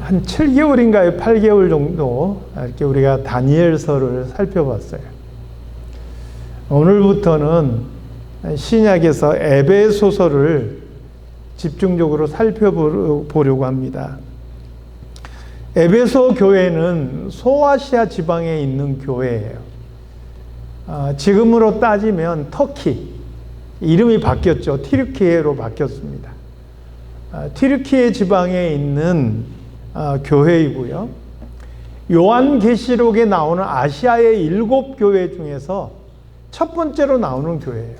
한 7개월인가요? 8개월 정도 이렇게 우리가 다니엘서를 살펴봤어요. 오늘부터는 신약에서 에베소서를 집중적으로 살펴보려고 합니다. 에베소 교회는 소아시아 지방에 있는 교회예요. 지금으로 따지면 터키, 이름이 바뀌었죠. 튀르키예로 바뀌었습니다. 튀르키예 지방에 있는 교회이고요. 요한계시록에 나오는 아시아의 7교회 중에서 첫 번째로 나오는 교회예요.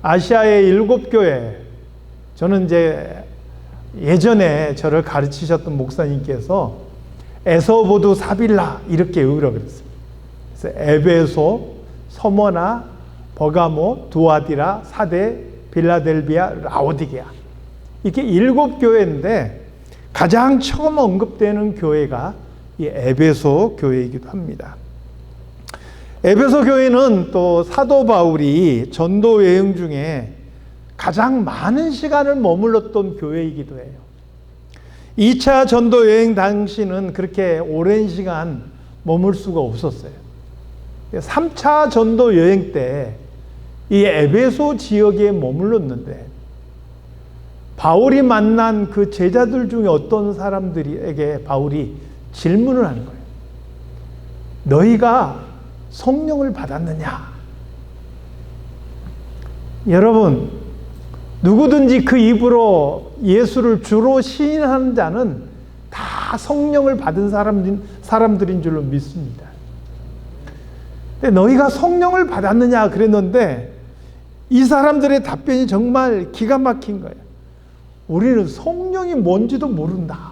아시아의 7교회. 저는 이제 예전에 저를 가르치셨던 목사님께서 에서보두 사빌라 이렇게 외우라고 그랬습니다. 그래서 에베소, 서머나, 버가모, 두아디라, 사데, 빌라델비아, 라오디게아 이렇게 7교회인데 가장 처음 언급되는 교회가 이 에베소 교회이기도 합니다. 에베소 교회는 또 사도 바울이 전도 여행 중에 가장 많은 시간을 머물렀던 교회이기도 해요. 2차 전도 여행 당시는 그렇게 오랜 시간 머물 수가 없었어요. 3차 전도 여행 때 이 에베소 지역에 머물렀는데 바울이 만난 그 제자들 중에 어떤 사람들에게 바울이 질문을 하는 거예요. 너희가 성령을 받았느냐? 여러분, 누구든지 그 입으로 예수를 주로 시인하는 자는 다 성령을 받은 사람들인 줄로 믿습니다. 근데 너희가 성령을 받았느냐 그랬는데 이 사람들의 답변이 정말 기가 막힌 거예요. 우리는 성령이 뭔지도 모른다.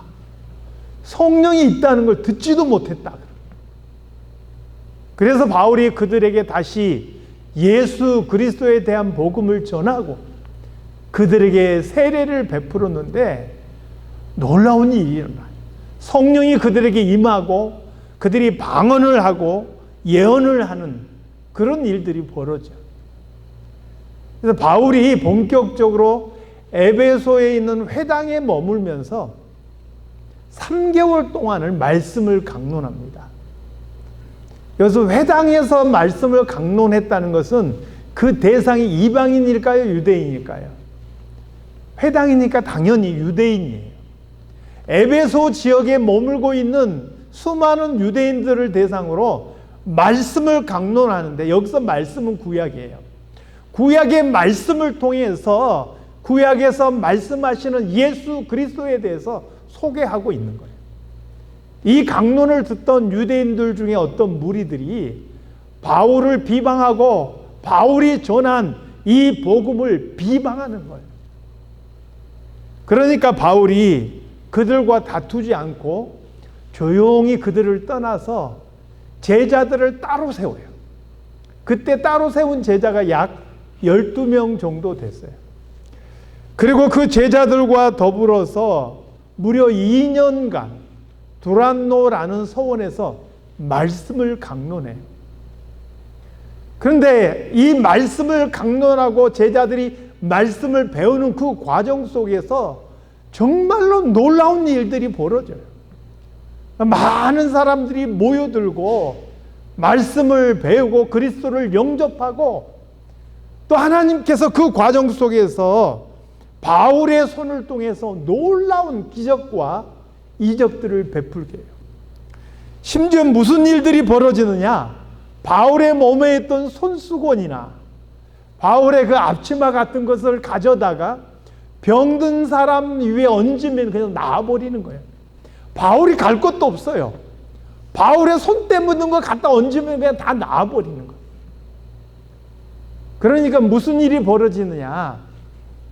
성령이 있다는 걸 듣지도 못했다. 그래서 바울이 그들에게 다시 예수 그리스도에 대한 복음을 전하고 그들에게 세례를 베풀었는데 놀라운 일이 일어나요. 성령이 그들에게 임하고 그들이 방언을 하고 예언을 하는 그런 일들이 벌어져요. 그래서 바울이 본격적으로 에베소에 있는 회당에 머물면서 3개월 동안을 말씀을 강론합니다. 여기서 회당에서 말씀을 강론했다는 것은 그 대상이 이방인일까요? 유대인일까요? 회당이니까 당연히 유대인이에요. 에베소 지역에 머물고 있는 수많은 유대인들을 대상으로 말씀을 강론하는데 여기서 말씀은 구약이에요. 구약의 말씀을 통해서 구약에서 말씀하시는 예수 그리스도에 대해서 소개하고 있는 거예요. 이 강론을 듣던 유대인들 중에 어떤 무리들이 바울을 비방하고 바울이 전한 이 복음을 비방하는 거예요. 그러니까 바울이 그들과 다투지 않고 조용히 그들을 떠나서 제자들을 따로 세워요. 그때 따로 세운 제자가 약 12명 정도 됐어요. 그리고 그 제자들과 더불어서 무려 2년간 두란노라는 서원에서 말씀을 강론해요. 그런데 이 말씀을 강론하고 제자들이 말씀을 배우는 그 과정 속에서 정말로 놀라운 일들이 벌어져요. 많은 사람들이 모여들고 말씀을 배우고 그리스도를 영접하고 또 하나님께서 그 과정 속에서 바울의 손을 통해서 놀라운 기적과 이적들을 베풀게 해요. 심지어 무슨 일들이 벌어지느냐? 바울의 몸에 있던 손수건이나 바울의 그 앞치마 같은 것을 가져다가 병든 사람 위에 얹으면 그냥 나아버리는 거예요. 바울이 갈 것도 없어요. 바울의 손때 묻은 거 갖다 얹으면 그냥 다 나아버리는 거예요. 그러니까 무슨 일이 벌어지느냐?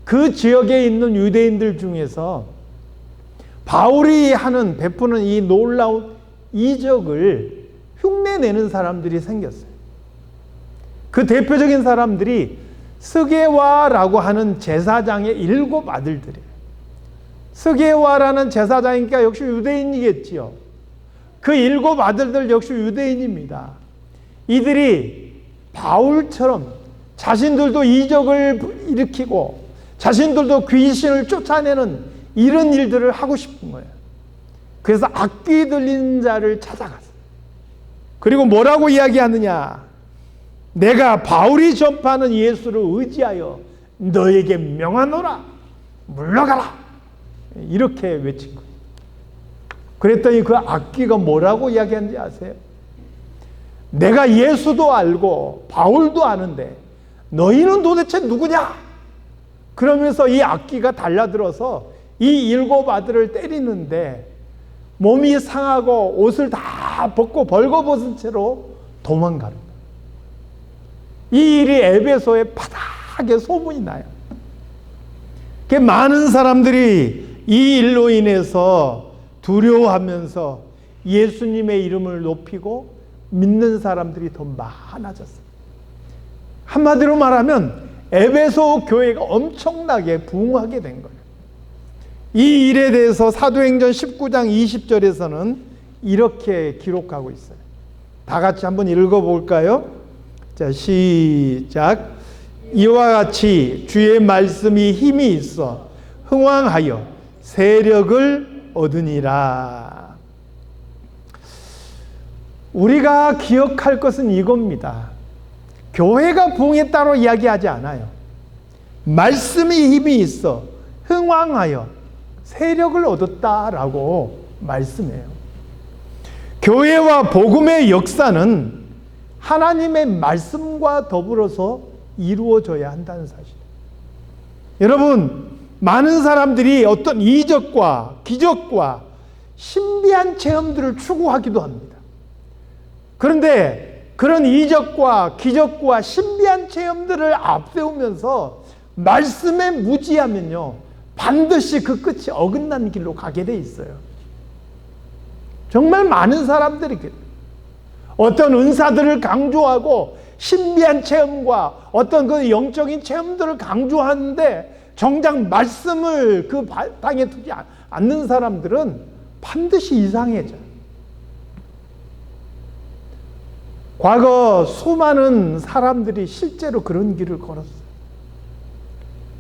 그 지역에 있는 유대인들 중에서 바울이 베푸는 이 놀라운 이적을 흉내내는 사람들이 생겼어요. 그 대표적인 사람들이 스게와라고 하는 제사장의 7 아들들이에요. 스게와라는 제사장이니까 역시 유대인이겠지요. 그 7 아들들 역시 유대인입니다. 이들이 바울처럼 자신들도 이적을 일으키고 자신들도 귀신을 쫓아내는 이런 일들을 하고 싶은 거예요. 그래서 악귀 들린 자를 찾아갔어요. 그리고 뭐라고 이야기하느냐? 내가 바울이 전파하는 예수를 의지하여 너에게 명하노라. 물러가라. 이렇게 외친 거예요. 그랬더니 그 악귀가 뭐라고 이야기하는지 아세요? 내가 예수도 알고 바울도 아는데 너희는 도대체 누구냐? 그러면서 이 악귀가 달려들어서 이 7 아들을 때리는데 몸이 상하고 옷을 다 벗고 벌거벗은 채로 도망가는 거예요. 이 일이 에베소에 바닥에 소문이 나요. 많은 사람들이 이 일로 인해서 두려워하면서 예수님의 이름을 높이고 믿는 사람들이 더 많아졌어요. 한마디로 말하면 에베소 교회가 엄청나게 부흥하게 된 거예요. 이 일에 대해서 사도행전 19장 20절에서는 이렇게 기록하고 있어요. 다 같이 한번 읽어볼까요? 자, 시작. 이와 같이 주의 말씀이 힘이 있어 흥왕하여 세력을 얻으니라. 우리가 기억할 것은 이겁니다. 교회가 부흥했다고 이야기하지 않아요. 말씀이 힘이 있어 흥왕하여 세력을 얻었다라고 말씀해요. 교회와 복음의 역사는 하나님의 말씀과 더불어서 이루어져야 한다는 사실. 여러분, 많은 사람들이 어떤 이적과 기적과 신비한 체험들을 추구하기도 합니다. 그런데 그런 이적과 기적과 신비한 체험들을 앞세우면서 말씀에 무지하면요, 반드시 그 끝이 어긋난 길로 가게 돼 있어요. 정말 많은 사람들이 어떤 은사들을 강조하고 신비한 체험과 어떤 그 영적인 체험들을 강조하는데 정작 말씀을 그 바탕에 두지 않는 사람들은 반드시 이상해져요. 과거 수많은 사람들이 실제로 그런 길을 걸었어요.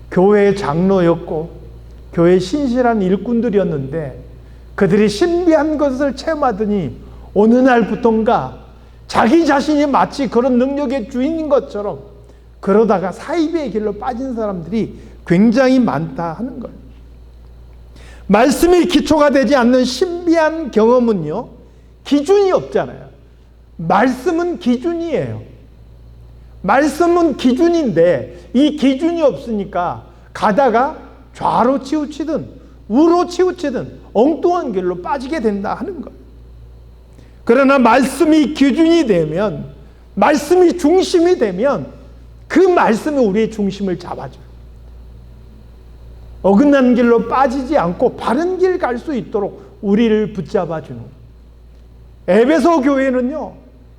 교회의 장로였고 교회의 신실한 일꾼들이었는데 그들이 신비한 것을 체험하더니 어느 날부턴가 자기 자신이 마치 그런 능력의 주인인 것처럼 그러다가 사이비의 길로 빠진 사람들이 굉장히 많다 하는 거예요. 말씀이 기초가 되지 않는 신비한 경험은요, 기준이 없잖아요. 말씀은 기준이에요. 말씀은 기준인데 이 기준이 없으니까 가다가 좌로 치우치든 우로 치우치든 엉뚱한 길로 빠지게 된다 하는 거예요. 그러나 말씀이 기준이 되면, 말씀이 중심이 되면 그 말씀이 우리의 중심을 잡아줘요. 어긋난 길로 빠지지 않고 바른 길 갈 수 있도록 우리를 붙잡아주는 거예요. 에베소 교회는요,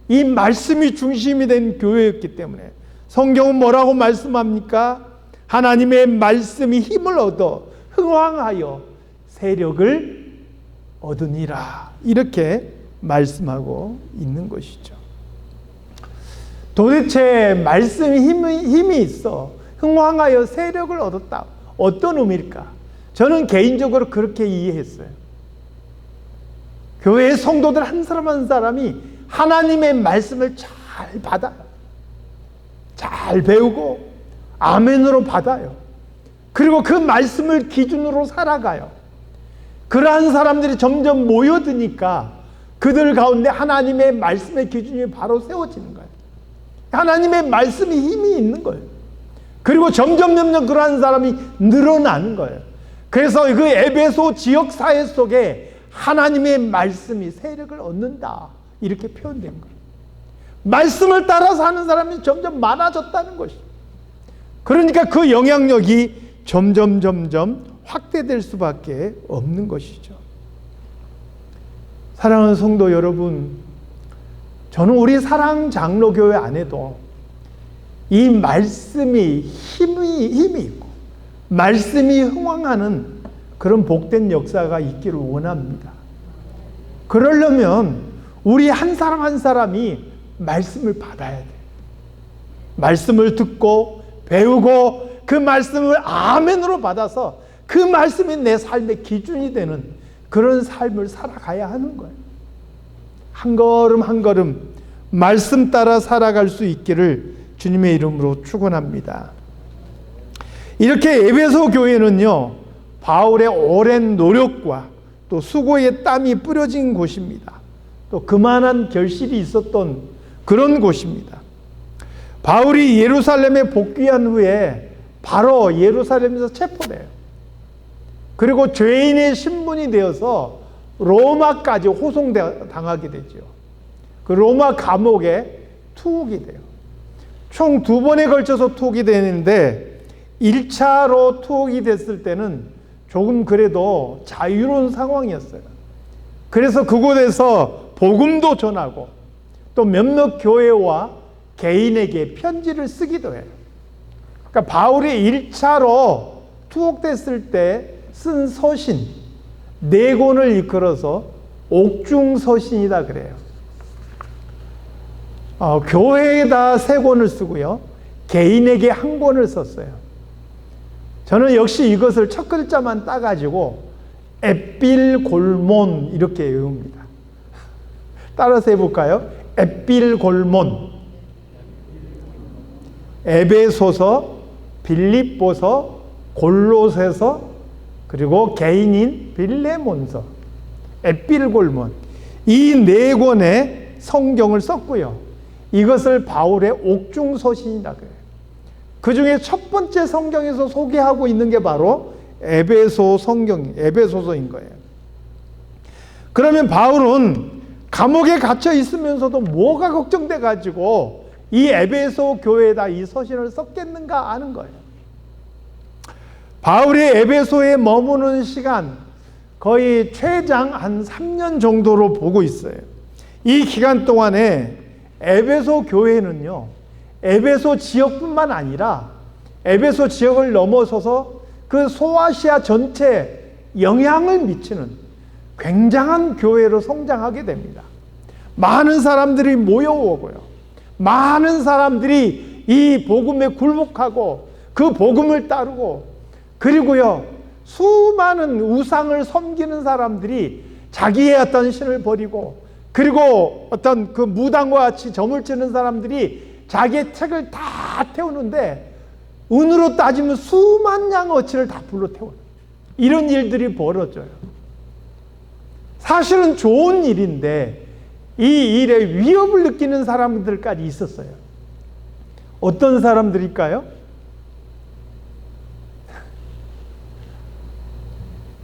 이 말씀이 중심이 된 교회였기 때문에 성경은 뭐라고 말씀합니까? 하나님의 말씀이 힘을 얻어 흥왕하여 세력을 얻으니라. 이렇게 말씀하고 있는 것이죠. 도대체 말씀이 힘이 있어 흥왕하여 세력을 얻었다. 어떤 의미일까? 저는 개인적으로 그렇게 이해했어요. 교회의 성도들 한 사람 한 사람이 하나님의 말씀을 잘 받아요. 잘 배우고 아멘으로 받아요. 그리고 그 말씀을 기준으로 살아가요. 그러한 사람들이 점점 모여드니까 그들 가운데 하나님의 말씀의 기준이 바로 세워지는 거예요. 하나님의 말씀이 힘이 있는 거예요. 그리고 점점 그러한 사람이 늘어나는 거예요. 그래서 그 에베소 지역 사회 속에 하나님의 말씀이 세력을 얻는다, 이렇게 표현된 거예요. 말씀을 따라서 하는 사람이 점점 많아졌다는 것이죠. 그러니까 그 영향력이 점점 확대될 수밖에 없는 것이죠. 사랑하는 성도 여러분, 저는 우리 사랑 장로교회 안에도 이 말씀이 힘이 있고 말씀이 흥왕하는 그런 복된 역사가 있기를 원합니다. 그러려면 우리 한 사람 한 사람이 말씀을 받아야 돼요. 말씀을 듣고 배우고 그 말씀을 아멘으로 받아서 그 말씀이 내 삶의 기준이 되는 그런 삶을 살아가야 하는 거예요. 한 걸음 한 걸음 말씀 따라 살아갈 수 있기를 주님의 이름으로 축원합니다. 이렇게 에베소 교회는요, 바울의 오랜 노력과 또 수고의 땀이 뿌려진 곳입니다. 또 그만한 결실이 있었던 그런 곳입니다. 바울이 예루살렘에 복귀한 후에 바로 예루살렘에서 체포돼요. 그리고 죄인의 신분이 되어서 로마까지 호송당하게 되죠. 그 로마 감옥에 투옥이 돼요. 총 2번에 걸쳐서 투옥이 되는데 1차로 투옥이 됐을 때는 조금 그래도 자유로운 상황이었어요. 그래서 그곳에서 복음도 전하고 또 몇몇 교회와 개인에게 편지를 쓰기도 해요. 그러니까 바울이 1차로 투옥됐을 때 쓴 서신 4권을 일컬어서 옥중서신이다 그래요. 교회에다 3권을 쓰고요, 개인에게 1권을 썼어요. 저는 역시 이것을 첫 글자만 따가지고 에필골몬 이렇게 외웁니다. 따라서 해볼까요? 에필골몬. 에베소서, 빌립보서, 골로새서, 그리고 개인인 빌레몬서, 에필골몬, 이 4권의 성경을 썼고요. 이것을 바울의 옥중서신이라 그래요. 그 중에 첫 번째 성경에서 소개하고 있는 게 바로 에베소서인 거예요. 그러면 바울은 감옥에 갇혀 있으면서도 뭐가 걱정돼 가지고 이 에베소 교회에다 이 서신을 썼겠는가 하는 거예요. 바울이 에베소에 머무는 시간 거의 최장 한 3년 정도로 보고 있어요. 이 기간 동안에 에베소 교회는요, 에베소 지역뿐만 아니라 에베소 지역을 넘어서서 그 소아시아 전체에 영향을 미치는 굉장한 교회로 성장하게 됩니다. 많은 사람들이 모여오고요, 많은 사람들이 이 복음에 굴복하고 그 복음을 따르고, 그리고요, 수많은 우상을 섬기는 사람들이 자기의 어떤 신을 버리고, 그리고 어떤 그 무당과 같이 점을 치는 사람들이 자기의 책을 다 태우는데, 은으로 따지면 수만 양어치를 다 불러 태워요. 이런 일들이 벌어져요. 사실은 좋은 일인데 이 일에 위협을 느끼는 사람들까지 있었어요. 어떤 사람들일까요?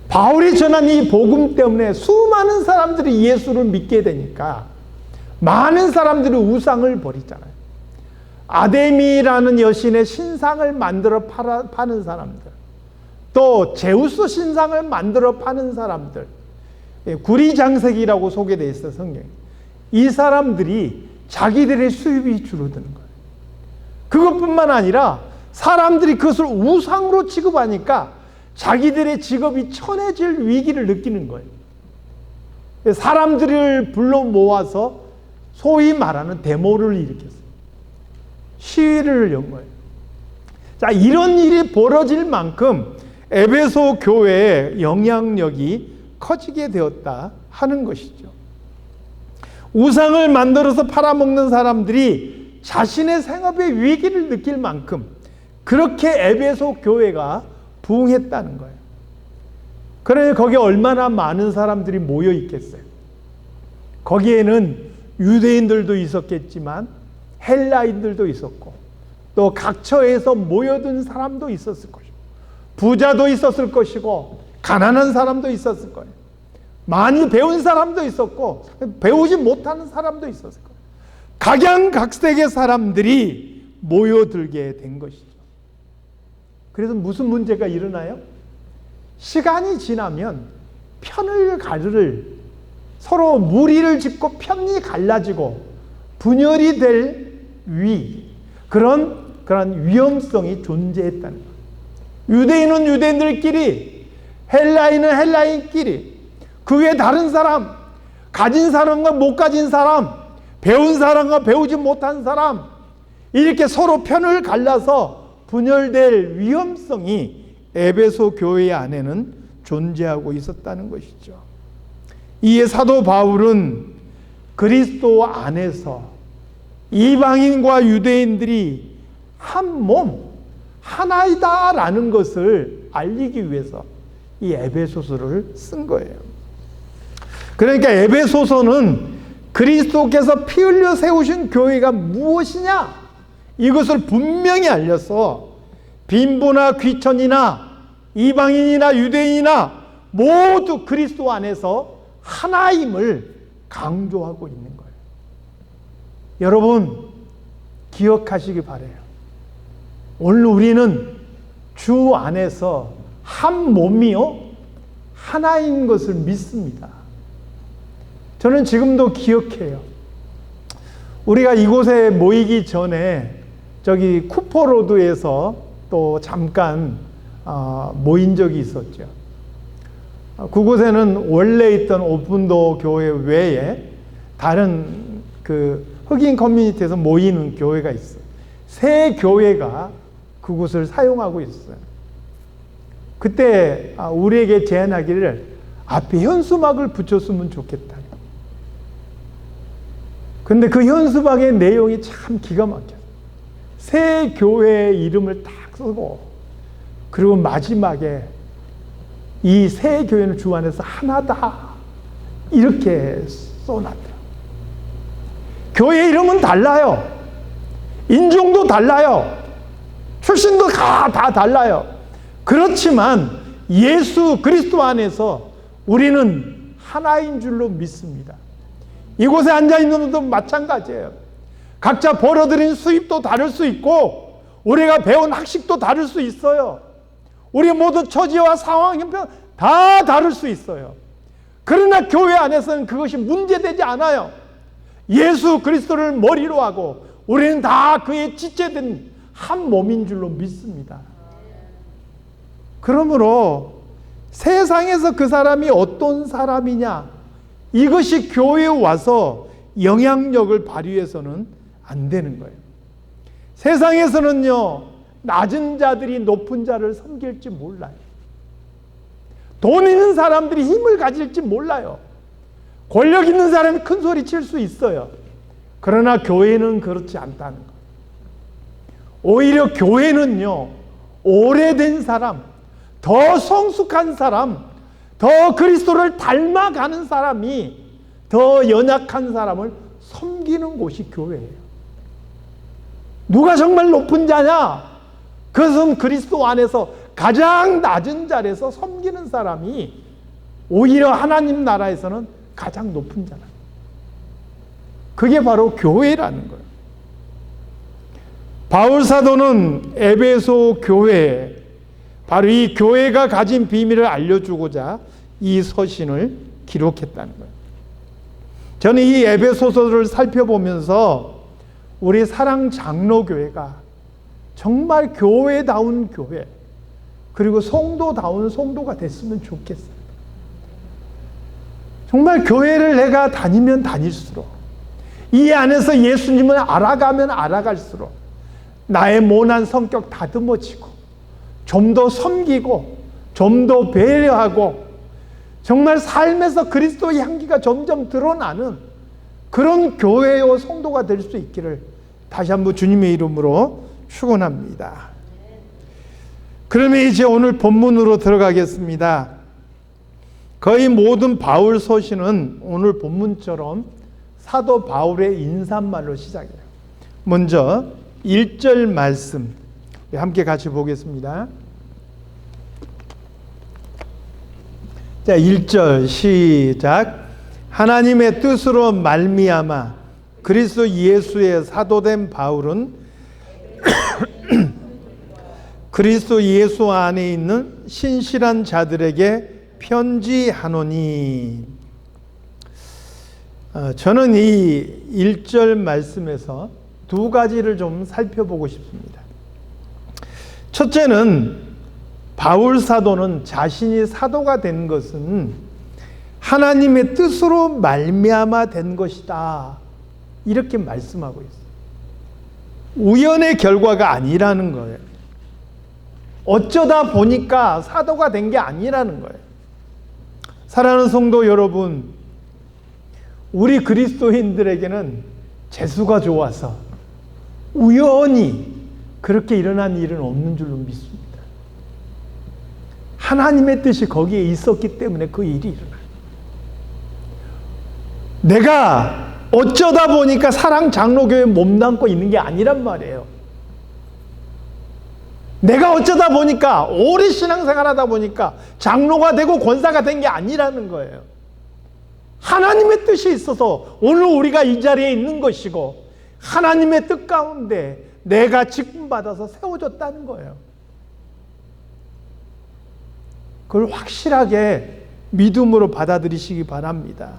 바울이 전한 이 복음 때문에 수많은 사람들이 예수를 믿게 되니까 많은 사람들이 우상을 버리잖아요. 아데미라는 여신의 신상을 만들어 파는 사람들, 또 제우스 신상을 만들어 파는 사람들, 구리장색이라고 소개되어 있어요, 성경에. 이 사람들이 자기들의 수입이 줄어드는 거예요. 그것뿐만 아니라 사람들이 그것을 우상으로 취급하니까 자기들의 직업이 천해질 위기를 느끼는 거예요. 사람들을 불러 모아서 소위 말하는 데모를 일으켰어요. 시위를 연 거예요. 자, 이런 일이 벌어질 만큼 에베소 교회의 영향력이 커지게 되었다 하는 것이죠. 우상을 만들어서 팔아먹는 사람들이 자신의 생업의 위기를 느낄 만큼 그렇게 에베소 교회가 부흥했다는 거예요. 그러니 거기에 얼마나 많은 사람들이 모여 있겠어요. 거기에는 유대인들도 있었겠지만 헬라인들도 있었고, 또 각처에서 모여든 사람도 있었을 것이고, 부자도 있었을 것이고, 가난한 사람도 있었을 거예요. 많이 배운 사람도 있었고, 배우지 못하는 사람도 있었을 거예요. 각양각색의 사람들이 모여들게 된 것이죠. 그래서 무슨 문제가 일어나요? 시간이 지나면 편을 가를 서로 무리를 짓고 편이 갈라지고 분열이 될 그런 위험성이 존재했다는 거예요. 유대인은 유대인들끼리, 헬라인은 헬라인끼리, 그 외에 다른 사람, 가진 사람과 못 가진 사람, 배운 사람과 배우지 못한 사람, 이렇게 서로 편을 갈라서 분열될 위험성이 에베소 교회 안에는 존재하고 있었다는 것이죠. 이 사도 바울은 그리스도 안에서 이방인과 유대인들이 한 몸, 하나이다라는 것을 알리기 위해서 이 에베소서를 쓴 거예요. 그러니까 에베소서는 그리스도께서 피 흘려 세우신 교회가 무엇이냐? 이것을 분명히 알려서 빈부나 귀천이나 이방인이나 유대인이나 모두 그리스도 안에서 하나임을 강조하고 있는 거예요. 여러분 기억하시기 바라요. 오늘 우리는 주 안에서 한 몸이요 하나인 것을 믿습니다. 저는 지금도 기억해요. 우리가 이곳에 모이기 전에 저기 쿠퍼로드에서 또 잠깐 모인 적이 있었죠. 그곳에는 원래 있던 오픈도어 교회 외에 다른 그 흑인 커뮤니티에서 모이는 교회가 있어요. 새 교회가 그곳을 사용하고 있어요. 그때 우리에게 제안하기를 앞에 현수막을 붙였으면 좋겠다. 근데 그 현수막의 내용이 참 기가 막혀요. 새 교회의 이름을 딱 쓰고 그리고 마지막에 이 새 교회는 주 안에서 하나다 이렇게 써놨더라. 교회 이름은 달라요. 인종도 달라요. 출신도 다 달라요. 그렇지만 예수 그리스도 안에서 우리는 하나인 줄로 믿습니다. 이곳에 앉아있는 분도 마찬가지예요. 각자 벌어들인 수입도 다를 수 있고 우리가 배운 학식도 다를 수 있어요. 우리 모두 처지와 상황, 형편 다 다를 수 있어요. 그러나 교회 안에서는 그것이 문제되지 않아요. 예수 그리스도를 머리로 하고 우리는 다 그의 지체된 한 몸인 줄로 믿습니다. 그러므로 세상에서 그 사람이 어떤 사람이냐 이것이 교회에 와서 영향력을 발휘해서는 안 되는 거예요. 세상에서는요 낮은 자들이 높은 자를 섬길지 몰라요. 돈 있는 사람들이 힘을 가질지 몰라요. 권력 있는 사람이 큰 소리 칠 수 있어요. 그러나 교회는 그렇지 않다는 거예요. 오히려 교회는요 오래된 사람, 더 성숙한 사람, 더 그리스도를 닮아가는 사람이 더 연약한 사람을 섬기는 곳이 교회예요. 누가 정말 높은 자냐? 그것은 그리스도 안에서 가장 낮은 자리에서 섬기는 사람이 오히려 하나님 나라에서는 가장 높은 자라. 그게 바로 교회라는 거예요. 바울 사도는 에베소 교회에 바로 이 교회가 가진 비밀을 알려주고자 이 서신을 기록했다는 거예요. 저는 이 에베소서를 살펴보면서 우리 사랑 장로교회가 정말 교회다운 교회 그리고 성도다운 성도가 됐으면 좋겠어요. 정말 교회를 내가 다니면 다닐수록 이 안에서 예수님을 알아가면 알아갈수록 나의 모난 성격 다듬어지고 좀 더 섬기고 좀 더 배려하고 정말 삶에서 그리스도의 향기가 점점 드러나는 그런 교회요 성도가 될 수 있기를 다시 한번 주님의 이름으로 축원합니다. 그러면 이제 오늘 본문으로 들어가겠습니다. 거의 모든 바울 서신은 오늘 본문처럼 사도 바울의 인사말로 시작해요. 먼저 1절 말씀 함께 같이 보겠습니다. 자, 1절 시작. 하나님의 뜻으로 말미암아 그리스도 예수의 사도된 바울은 그리스도 예수 안에 있는 신실한 자들에게 편지하노니. 저는 이 1절 말씀에서 두 가지를 좀 살펴보고 싶습니다. 첫째는 바울 사도는 자신이 사도가 된 것은 하나님의 뜻으로 말미암아 된 것이다 이렇게 말씀하고 있어요. 우연의 결과가 아니라는 거예요. 어쩌다 보니까 사도가 된 게 아니라는 거예요. 사랑하는 성도 여러분, 우리 그리스도인들에게는 재수가 좋아서 우연히 그렇게 일어난 일은 없는 줄로 믿습니다. 하나님의 뜻이 거기에 있었기 때문에 그 일이 일어나요. 내가 어쩌다 보니까 사랑 장로교회에 몸담고 있는 게 아니란 말이에요. 내가 어쩌다 보니까 오래 신앙생활 하다 보니까 장로가 되고 권사가 된 게 아니라는 거예요. 하나님의 뜻이 있어서 오늘 우리가 이 자리에 있는 것이고 하나님의 뜻 가운데 내가 직분받아서 세워졌다는 거예요. 그걸 확실하게 믿음으로 받아들이시기 바랍니다.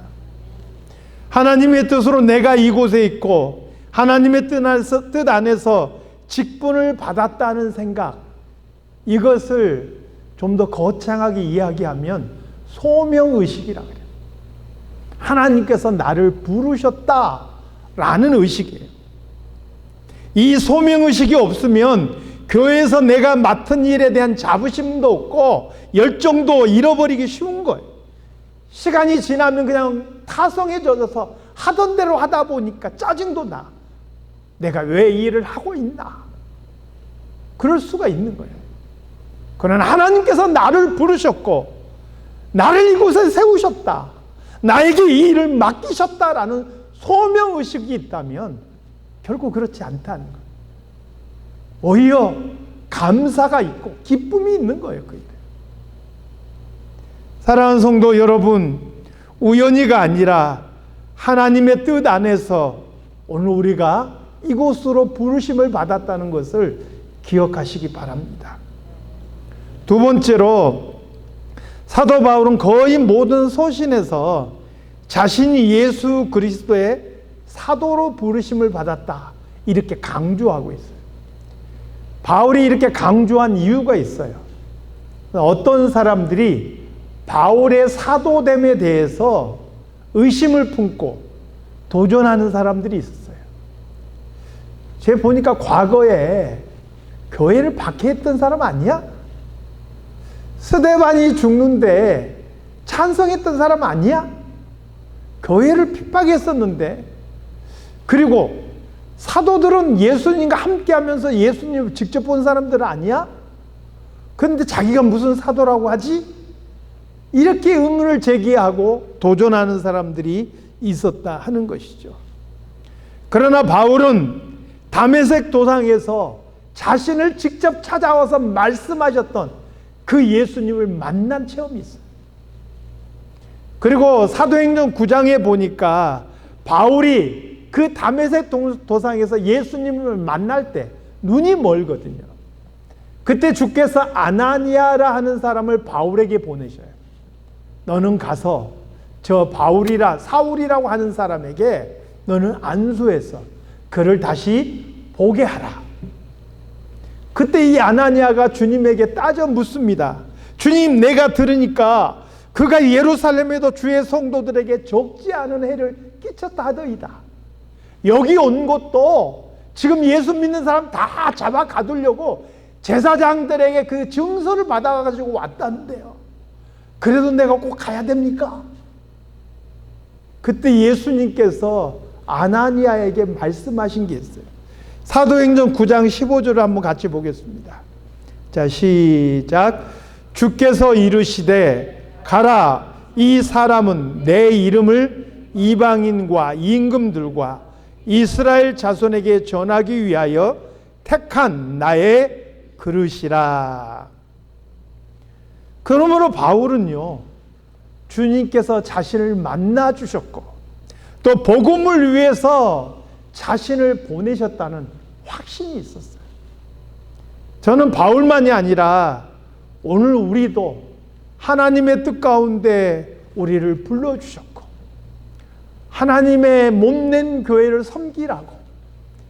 하나님의 뜻으로 내가 이곳에 있고 하나님의 뜻 안에서 직분을 받았다는 생각, 이것을 좀 더 거창하게 이야기하면 소명의식이라고 해요. 하나님께서 나를 부르셨다라는 의식이에요. 이 소명의식이 없으면 교회에서 내가 맡은 일에 대한 자부심도 없고 열정도 잃어버리기 쉬운 거예요. 시간이 지나면 그냥 타성에 젖어서 하던 대로 하다 보니까 짜증도 나. 내가 왜 이 일을 하고 있나? 그럴 수가 있는 거예요. 그러나 하나님께서 나를 부르셨고 나를 이곳에 세우셨다. 나에게 이 일을 맡기셨다라는 소명의식이 있다면 결코 그렇지 않다는 거예요. 오히려 감사가 있고 기쁨이 있는 거예요. 그 일에. 사랑하는 성도 여러분, 우연히가 아니라 하나님의 뜻 안에서 오늘 우리가 이곳으로 부르심을 받았다는 것을 기억하시기 바랍니다. 두 번째로 사도 바울은 거의 모든 서신에서 자신이 예수 그리스도의 사도로 부르심을 받았다 이렇게 강조하고 있어요. 바울이 이렇게 강조한 이유가 있어요. 어떤 사람들이 바울의 사도됨에 대해서 의심을 품고 도전하는 사람들이 있었어요. 제가 보니까 과거에 교회를 박해했던 사람 아니야? 스데반이 죽는데 찬성했던 사람 아니야? 교회를 핍박했었는데, 그리고 사도들은 예수님과 함께 하면서 예수님을 직접 본 사람들 아니야? 그런데 자기가 무슨 사도라고 하지? 이렇게 의문을 제기하고 도전하는 사람들이 있었다 하는 것이죠. 그러나 바울은 다메섹 도상에서 자신을 직접 찾아와서 말씀하셨던 그 예수님을 만난 체험이 있어요. 그리고 사도행전 9장에 보니까 바울이 그 다메섹 도상에서 예수님을 만날 때 눈이 멀거든요. 그때 주께서 아나니아라 하는 사람을 바울에게 보내셔요. 너는 가서 저 사울이라고 하는 사람에게 너는 안수해서 그를 다시 보게 하라. 그때 이 아나니아가 주님에게 따져 묻습니다. 주님, 내가 들으니까 그가 예루살렘에도 주의 성도들에게 적지 않은 해를 끼쳤다 하더이다. 여기 온 것도 지금 예수 믿는 사람 다 잡아 가두려고 제사장들에게 그 증서를 받아가지고 왔다는데요. 그래도 내가 꼭 가야 됩니까? 그때 예수님께서 아나니아에게 말씀하신 게 있어요. 사도행전 9장 15절을 한번 같이 보겠습니다. 자, 시작. 주께서 이르시되 가라, 이 사람은 내 이름을 이방인과 임금들과 이스라엘 자손에게 전하기 위하여 택한 나의 그릇이라. 그러므로 바울은요, 주님께서 자신을 만나 주셨고 또 복음을 위해서 자신을 보내셨다는 확신이 있었어요. 저는 바울만이 아니라 오늘 우리도 하나님의 뜻 가운데 우리를 불러주셨고 하나님의 몸낸 교회를 섬기라고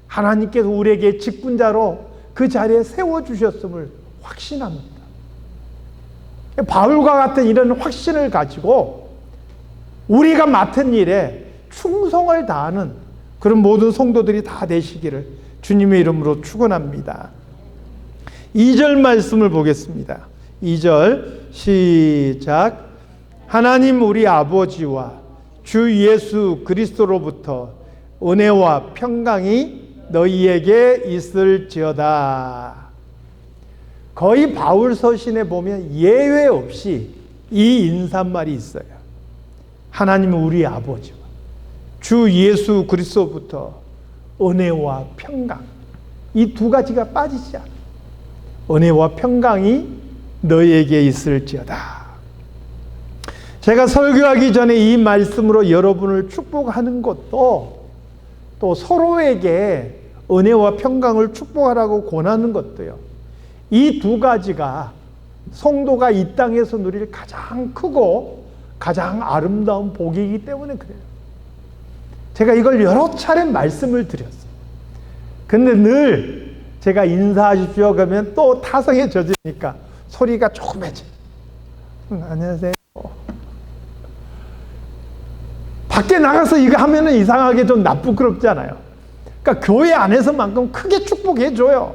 하나님께서 우리에게 직분자로 그 자리에 세워주셨음을 확신합니다. 바울과 같은 이런 확신을 가지고 우리가 맡은 일에 충성을 다하는 그런 모든 성도들이 다 되시기를 주님의 이름으로 축원합니다. 2절 말씀을 보겠습니다. 2절 시작. 하나님 우리 아버지와 주 예수 그리스도로부터 은혜와 평강이 너희에게 있을지어다. 거의 바울 서신에 보면 예외 없이 이 인사말이 있어요. 하나님은 우리 아버지와 주 예수 그리스도부터 은혜와 평강, 이 두 가지가 빠지지 않아요. 은혜와 평강이 너희에게 있을지어다. 제가 설교하기 전에 이 말씀으로 여러분을 축복하는 것도, 또 서로에게 은혜와 평강을 축복하라고 권하는 것도요, 이 두 가지가 성도가 이 땅에서 누릴 가장 크고 가장 아름다운 복이기 때문에 그래요. 제가 이걸 여러 차례 말씀을 드렸어요. 근데 늘 제가 인사하십시오 그러면 또 타성에 젖으니까 소리가 조금해져요. 안녕하세요. 밖에 나가서 이거 하면은 이상하게 좀 나쁘끄럽잖아요. 그러니까 교회 안에서만큼 크게 축복해 줘요.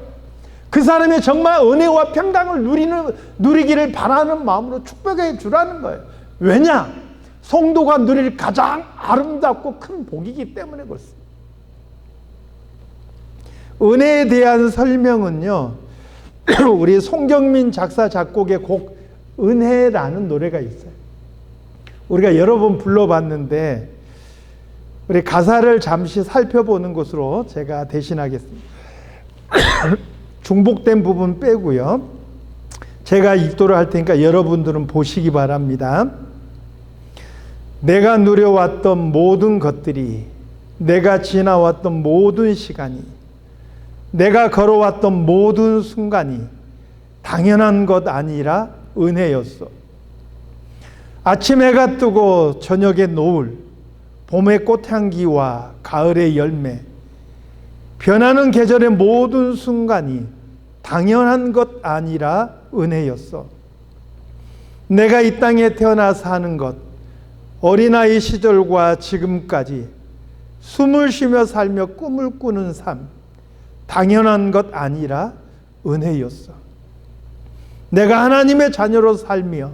그 사람이 정말 은혜와 평강을 누리기를 바라는 마음으로 축복해 주라는 거예요. 왜냐? 성도가 누릴 가장 아름답고 큰 복이기 때문에 그렇습니다. 은혜에 대한 설명은요, 우리 송경민 작사 작곡의 곡 은혜라는 노래가 있어요. 우리가 여러 번 불러봤는데 우리 가사를 잠시 살펴보는 것으로 제가 대신하겠습니다. 중복된 부분 빼고요. 제가 읽도록 할 테니까 여러분들은 보시기 바랍니다. 내가 누려왔던 모든 것들이, 내가 지나왔던 모든 시간이, 내가 걸어왔던 모든 순간이 당연한 것 아니라 은혜였어. 아침 해가 뜨고 저녁의 노을, 봄의 꽃향기와 가을의 열매, 변하는 계절의 모든 순간이 당연한 것 아니라 은혜였어. 내가 이 땅에 태어나 사는 것, 어린아이 시절과 지금까지 숨을 쉬며 살며 꿈을 꾸는 삶, 당연한 것 아니라 은혜였어. 내가 하나님의 자녀로 살며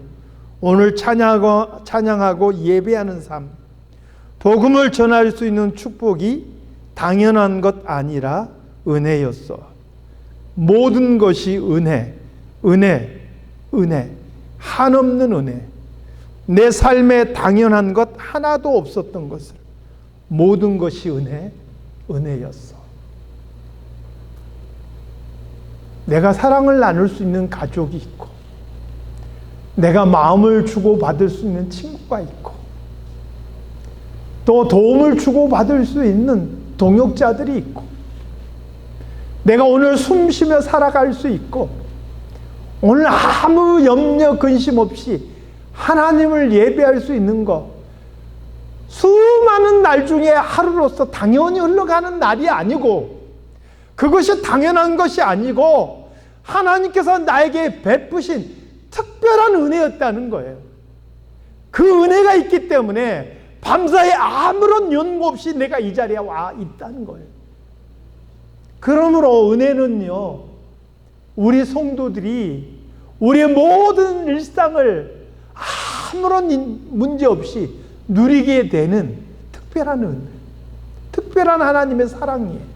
오늘 찬양하고 예배하는 삶, 복음을 전할 수 있는 축복이 당연한 것 아니라 은혜였어. 모든 것이 은혜, 은혜, 은혜, 한없는 은혜. 내 삶에 당연한 것 하나도 없었던 것을 모든 것이 은혜, 은혜였어. 내가 사랑을 나눌 수 있는 가족이 있고, 내가 마음을 주고받을 수 있는 친구가 있고, 또 도움을 주고받을 수 있는 동역자들이 있고, 내가 오늘 숨 쉬며 살아갈 수 있고, 오늘 아무 염려 근심 없이 하나님을 예배할 수 있는 것, 수많은 날 중에 하루로서 당연히 흘러가는 날이 아니고, 그것이 당연한 것이 아니고 하나님께서 나에게 베푸신 특별한 은혜였다는 거예요. 그 은혜가 있기 때문에 밤사이 아무런 연고 없이 내가 이 자리에 와 있다는 거예요. 그러므로 은혜는요, 우리 성도들이 우리의 모든 일상을 아무런 문제 없이 누리게 되는 특별한 은혜, 특별한 하나님의 사랑이에요.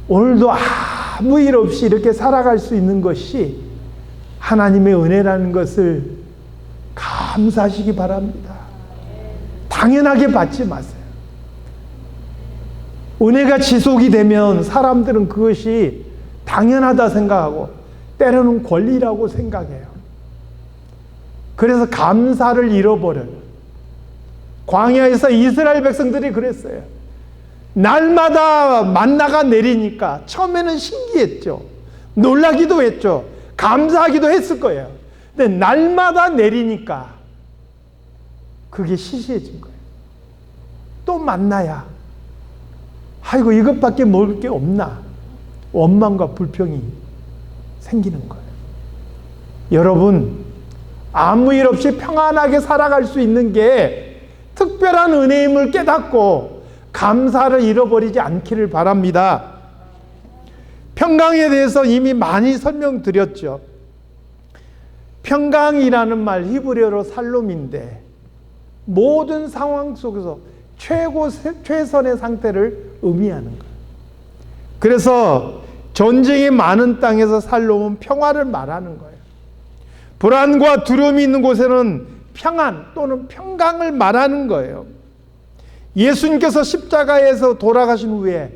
오늘도 아무 일 없이 이렇게 살아갈 수 있는 것이 하나님의 은혜라는 것을 감사하시기 바랍니다. 당연하게 받지 마세요. 은혜가 지속이 되면 사람들은 그것이 당연하다 생각하고 때로는 권리라고 생각해요. 그래서 감사를 잃어버려요. 광야에서 이스라엘 백성들이 그랬어요. 날마다 만나가 내리니까 처음에는 신기했죠. 놀라기도 했죠. 감사하기도 했을 거예요. 근데 날마다 내리니까 그게 시시해진 거예요. 또 만나야 아이고 이것밖에 먹을 게 없나, 원망과 불평이 생기는 거예요. 여러분, 아무 일 없이 평안하게 살아갈 수 있는 게 특별한 은혜임을 깨닫고 감사를 잃어버리지 않기를 바랍니다. 평강에 대해서 이미 많이 설명드렸죠. 평강이라는 말 히브리어로 살롬인데 모든 상황 속에서 최선의 상태를 의미하는 거예요. 그래서 전쟁이 많은 땅에서 살롬은 평화를 말하는 거예요. 불안과 두려움이 있는 곳에는 평안 또는 평강을 말하는 거예요. 예수님께서 십자가에서 돌아가신 후에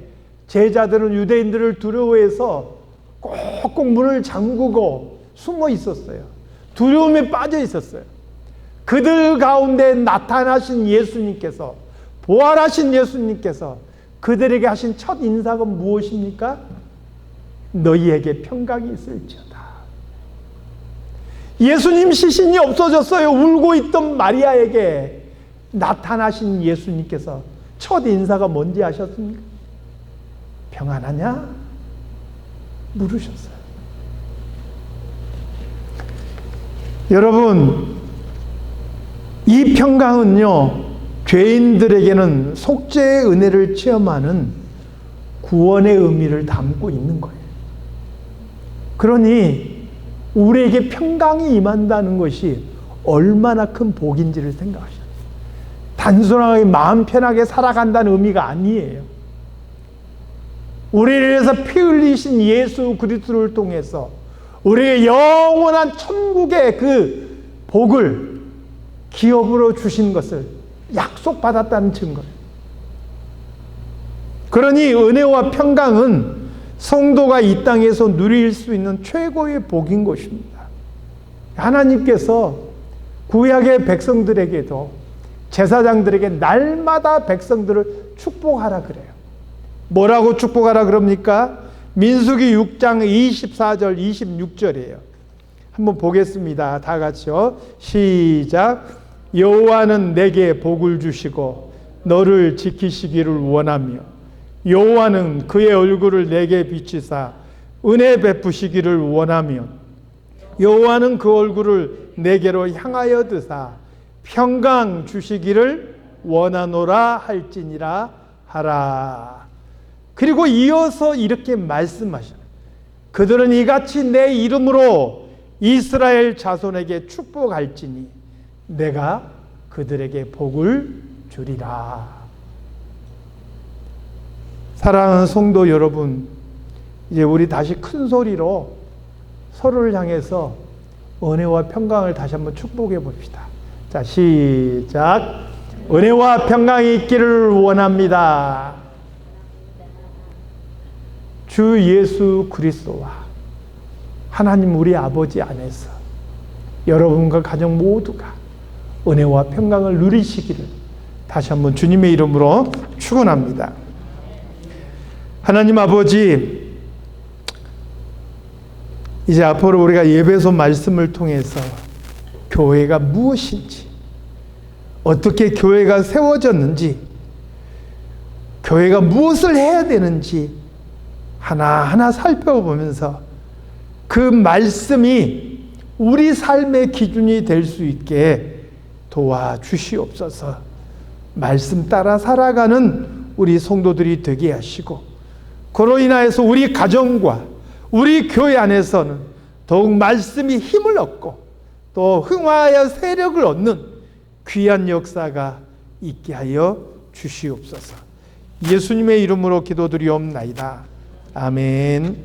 제자들은 유대인들을 두려워해서 꼭꼭 문을 잠그고 숨어 있었어요. 두려움에 빠져 있었어요. 그들 가운데 나타나신 예수님께서, 부활하신 예수님께서 그들에게 하신 첫 인사가 무엇입니까? 너희에게 평강이 있을지어다. 예수님 시신이 없어졌어요. 울고 있던 마리아에게 나타나신 예수님께서 첫 인사가 뭔지 아셨습니까? 평안하냐? 물으셨어요. 여러분, 이 평강은요, 죄인들에게는 속죄의 은혜를 체험하는 구원의 의미를 담고 있는 거예요. 그러니 우리에게 평강이 임한다는 것이 얼마나 큰 복인지를 생각하셔야 돼요. 단순하게 마음 편하게 살아간다는 의미가 아니에요. 우리를 위해서 피 흘리신 예수 그리스도를 통해서 우리의 영원한 천국의 그 복을 기업으로 주신 것을 약속받았다는 증거예요. 그러니 은혜와 평강은 성도가 이 땅에서 누릴 수 있는 최고의 복인 것입니다. 하나님께서 구약의 백성들에게도 제사장들에게 날마다 백성들을 축복하라 그래요. 뭐라고 축복하라 그럽니까? 민수기 6장 24절 26절이에요. 한번 보겠습니다. 다 같이요. 시작. 여호와는 내게 복을 주시고 너를 지키시기를 원하며 여호와는 그의 얼굴을 내게 비치사 은혜 베푸시기를 원하며 여호와는 그 얼굴을 내게로 향하여 드사 평강 주시기를 원하노라 할지니라 하라. 그리고 이어서 이렇게 말씀하셔요. 그들은 이같이 내 이름으로 이스라엘 자손에게 축복할지니 내가 그들에게 복을 주리라. 사랑하는 성도 여러분, 이제 우리 다시 큰 소리로 서로를 향해서 은혜와 평강을 다시 한번 축복해 봅시다. 자, 시작. 은혜와 평강이 있기를 원합니다. 주 예수 그리스도와 하나님 우리 아버지 안에서 여러분과 가정 모두가 은혜와 평강을 누리시기를 다시 한번 주님의 이름으로 축원합니다. 하나님 아버지, 이제 앞으로 우리가 예배소 말씀을 통해서 교회가 무엇인지, 어떻게 교회가 세워졌는지, 교회가 무엇을 해야 되는지 하나하나 살펴보면서 그 말씀이 우리 삶의 기준이 될 수 있게 도와주시옵소서. 말씀 따라 살아가는 우리 성도들이 되게 하시고, 그로 인하여서 우리 가정과 우리 교회 안에서는 더욱 말씀이 힘을 얻고 또 흥화하여 세력을 얻는 귀한 역사가 있게 하여 주시옵소서. 예수님의 이름으로 기도드리옵나이다. 아멘.